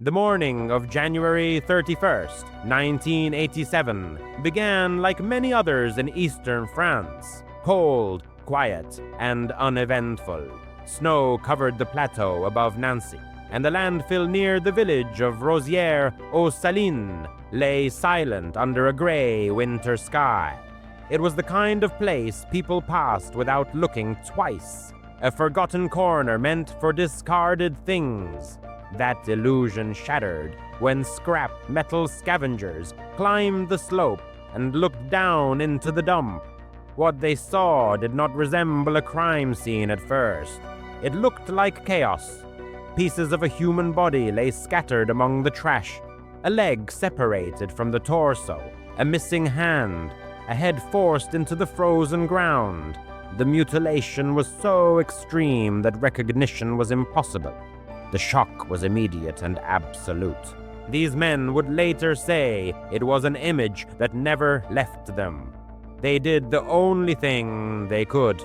The morning of January 31st, 1987, began like many others in eastern France. Cold, quiet, and uneventful. Snow covered the plateau above Nancy, and the landfill near the village of Rosières-aux-Salines lay silent under a gray winter sky. It was the kind of place people passed without looking twice, a forgotten corner meant for discarded things. That illusion shattered when scrap metal scavengers climbed the slope and looked down into the dump. What they saw did not resemble a crime scene at first. It looked like chaos. Pieces of a human body lay scattered among the trash, a leg separated from the torso, a missing hand, a head forced into the frozen ground. The mutilation was so extreme that recognition was impossible. The shock was immediate and absolute. These men would later say it was an image that never left them. They did the only thing they could.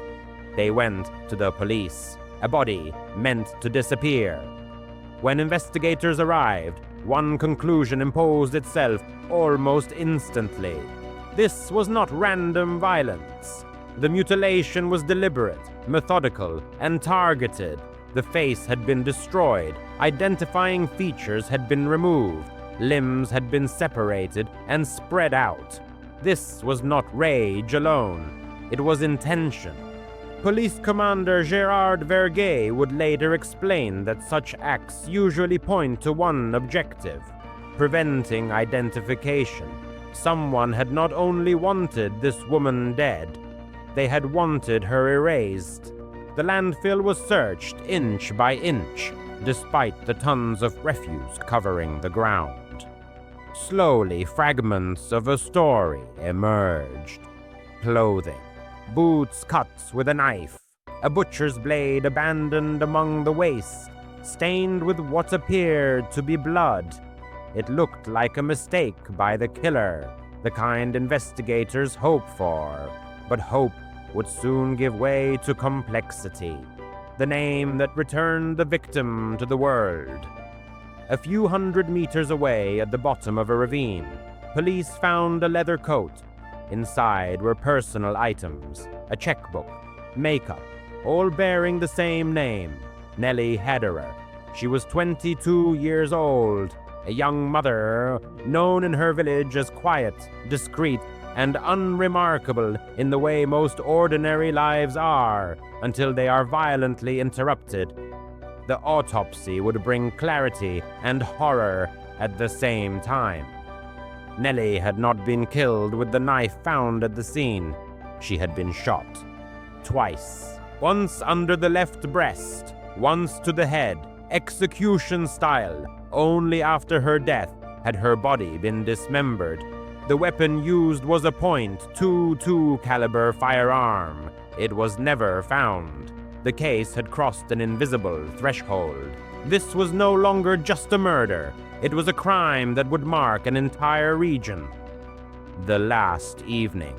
They went to the police. A body meant to disappear. When investigators arrived, one conclusion imposed itself almost instantly. This was not random violence. The mutilation was deliberate, methodical, and targeted. The face had been destroyed, identifying features had been removed, limbs had been separated and spread out. This was not rage alone, it was intention. Police Commander Gérard Verguet would later explain that such acts usually point to one objective: preventing identification. Someone had not only wanted this woman dead, they had wanted her erased. The landfill was searched inch by inch, despite the tons of refuse covering the ground. Slowly, fragments of a story emerged. Clothing, boots cut with a knife, a butcher's blade abandoned among the waste, stained with what appeared to be blood. It looked like a mistake by the killer, the kind investigators hope for, but hope would soon give way to complexity, the name that returned the victim to the world. A few hundred meters away at the bottom of a ravine, police found a leather coat. Inside were personal items, a checkbook, makeup, all bearing the same name, Nelly Heder. She was 22 years old, a young mother known in her village as quiet, discreet, and unremarkable in the way most ordinary lives are, until they are violently interrupted. The autopsy would bring clarity and horror at the same time. Nelly had not been killed with the knife found at the scene. She had been shot. Twice. Once under the left breast, once to the head, execution style. Only after her death had her body been dismembered. The weapon used was a .22 caliber firearm. It was never found. The case had crossed an invisible threshold. This was no longer just a murder. It was a crime that would mark an entire region. The last evening.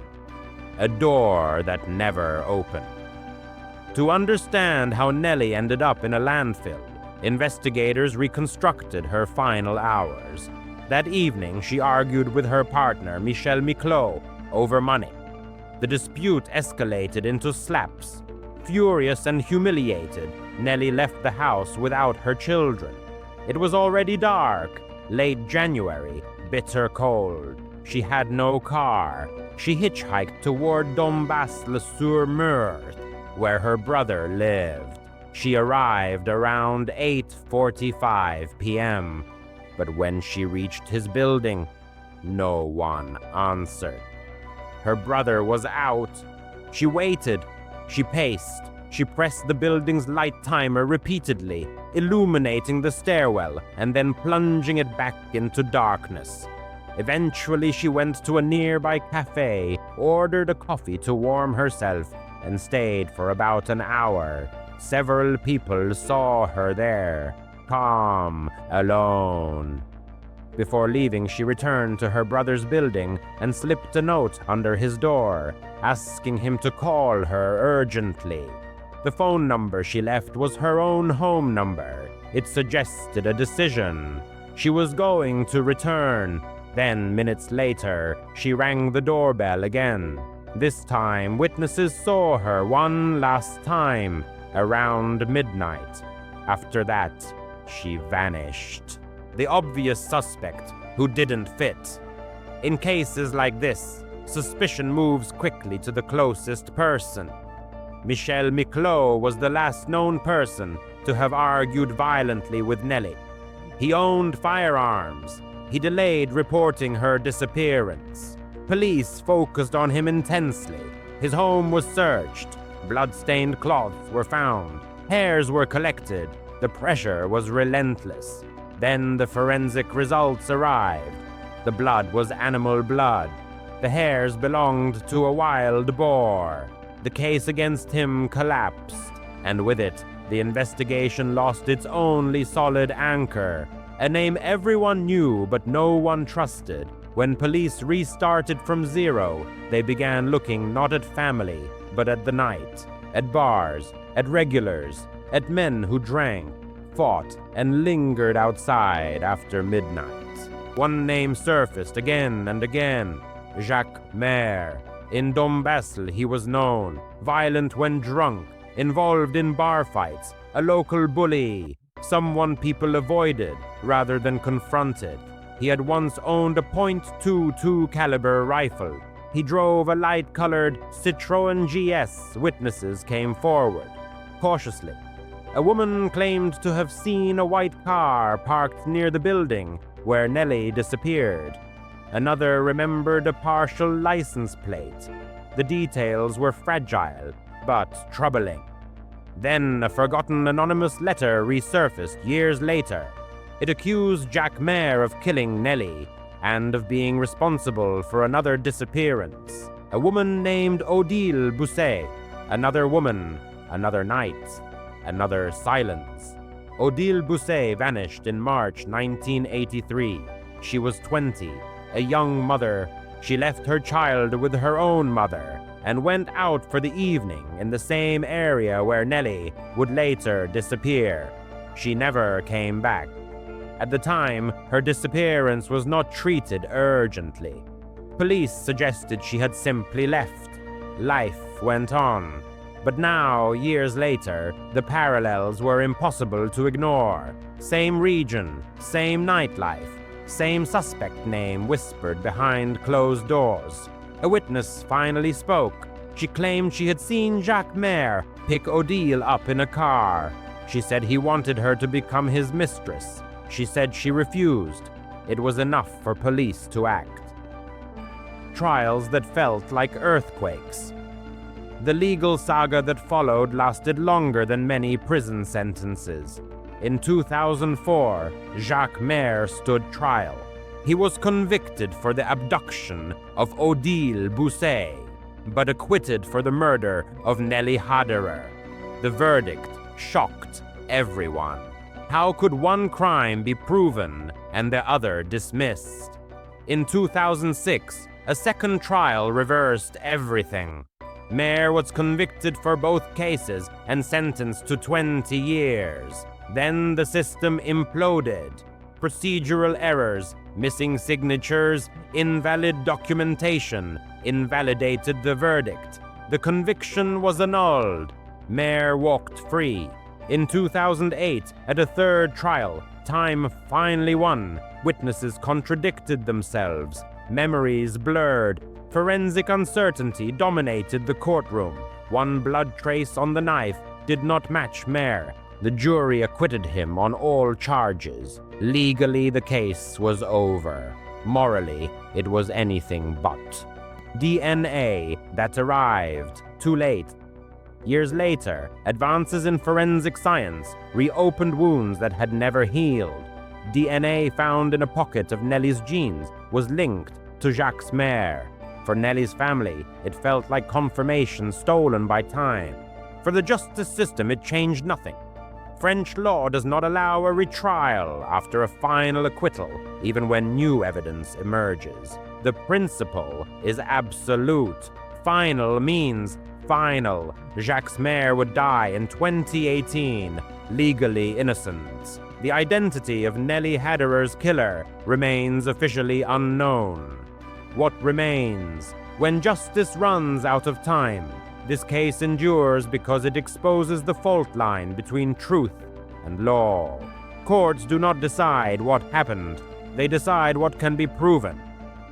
A door that never opened. To understand how Nelly ended up in a landfill, investigators reconstructed her final hours. That evening, she argued with her partner, Michel Miclot, over money. The dispute escalated into slaps. Furious and humiliated, Nelly left the house without her children. It was already dark, late January, bitter cold. She had no car. She hitchhiked toward Dombasle-sur-Meurthe, where her brother lived. She arrived around 8:45 p.m., but when she reached his building, no one answered. Her brother was out. She waited. She paced. She pressed the building's light timer repeatedly, illuminating the stairwell and then plunging it back into darkness. Eventually, she went to a nearby cafe, ordered a coffee to warm herself, and stayed for about an hour. Several people saw her there, calm, alone. Before leaving, she returned to her brother's building and slipped a note under his door, asking him to call her urgently. The phone number she left was her own home number. It suggested a decision. She was going to return. Then, minutes later, she rang the doorbell again. This time, witnesses saw her one last time, around midnight. After that, she vanished. The obvious suspect who didn't fit. In cases like this, suspicion moves quickly to the closest person. Michel Miclot was the last known person to have argued violently with Nelly. He owned firearms. He delayed reporting her disappearance. Police focused on him intensely. His home was searched. Blood-stained cloths were found. Hairs were collected. The pressure was relentless. Then the forensic results arrived. The blood was animal blood. The hairs belonged to a wild boar. The case against him collapsed, and with it, the investigation lost its only solid anchor, a name everyone knew but no one trusted. When police restarted from zero, they began looking not at family, but at the night, at bars, at regulars, at men who drank, fought, and lingered outside after midnight. One name surfaced again and again: Jacques Maire. In Dombasle he was known, violent when drunk, involved in bar fights, a local bully, someone people avoided rather than confronted. He had once owned a .22 caliber rifle. He drove a light-colored Citroën GS. Witnesses came forward, cautiously. A woman claimed to have seen a white car parked near the building where Nelly disappeared. Another remembered a partial license plate. The details were fragile, but troubling. Then a forgotten anonymous letter resurfaced years later. It accused Jacques Maire of killing Nelly and of being responsible for another disappearance. A woman named Odile Bousset. Another woman, another night, another silence. Odile Bousset vanished in March 1983. She was 20, a young mother. She left her child with her own mother and went out for the evening in the same area where Nelly would later disappear. She never came back. At the time, her disappearance was not treated urgently. Police suggested she had simply left. Life went on. But now, years later, the parallels were impossible to ignore. Same region, same nightlife, same suspect name whispered behind closed doors. A witness finally spoke. She claimed she had seen Jacques Maire pick Odile up in a car. She said he wanted her to become his mistress. She said she refused. It was enough for police to act. Trials that felt like earthquakes. The legal saga that followed lasted longer than many prison sentences. In 2004, Jacques Maire stood trial. He was convicted for the abduction of Odile Bousset, but acquitted for the murder of Nelly Heder. The verdict shocked everyone. How could one crime be proven and the other dismissed? In 2006, a second trial reversed everything. Maire was convicted for both cases and sentenced to 20 years. Then the system imploded. Procedural errors, missing signatures, invalid documentation invalidated the verdict. The conviction was annulled. Maire walked free. In 2008, at a third trial, time finally won. Witnesses contradicted themselves. Memories blurred. Forensic uncertainty dominated the courtroom. One blood trace on the knife did not match Maire. The jury acquitted him on all charges. Legally, the case was over. Morally, it was anything but. DNA that arrived too late. Years later, advances in forensic science reopened wounds that had never healed. DNA found in a pocket of Nelly's jeans was linked to Jacques Maire. For Nelly's family, it felt like confirmation stolen by time. For the justice system, it changed nothing. French law does not allow a retrial after a final acquittal, even when new evidence emerges. The principle is absolute. Final means final. Jacques Maire would die in 2018, legally innocent. the identity of Nelly Hederer's killer remains officially unknown. What remains? When justice runs out of time, this case endures because it exposes the fault line between truth and law. Courts do not decide what happened, they decide what can be proven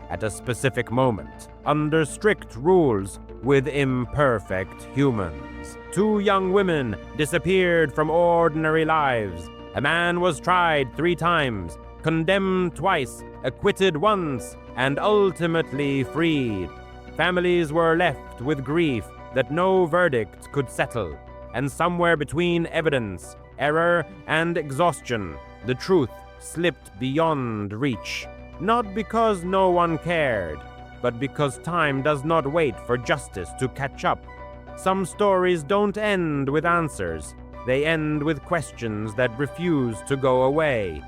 at a specific moment, under strict rules with imperfect humans. 2 young women disappeared from ordinary lives. A man was tried 3 times, condemned twice, acquitted once, and ultimately freed. Families were left with grief that no verdict could settle, and somewhere between evidence, error, and exhaustion, the truth slipped beyond reach. Not because no one cared, but because time does not wait for justice to catch up. Some stories don't end with answers. They end with questions that refuse to go away.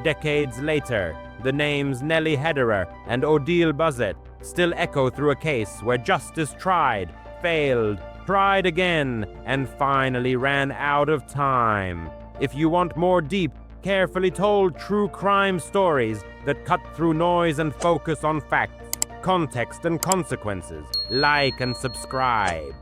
Decades later, the names Nelly Heder and Odile Buzzet still echo through a case where justice tried, failed, tried again, and finally ran out of time. If you want more deep, carefully told true crime stories that cut through noise and focus on facts, context, and consequences, like and subscribe.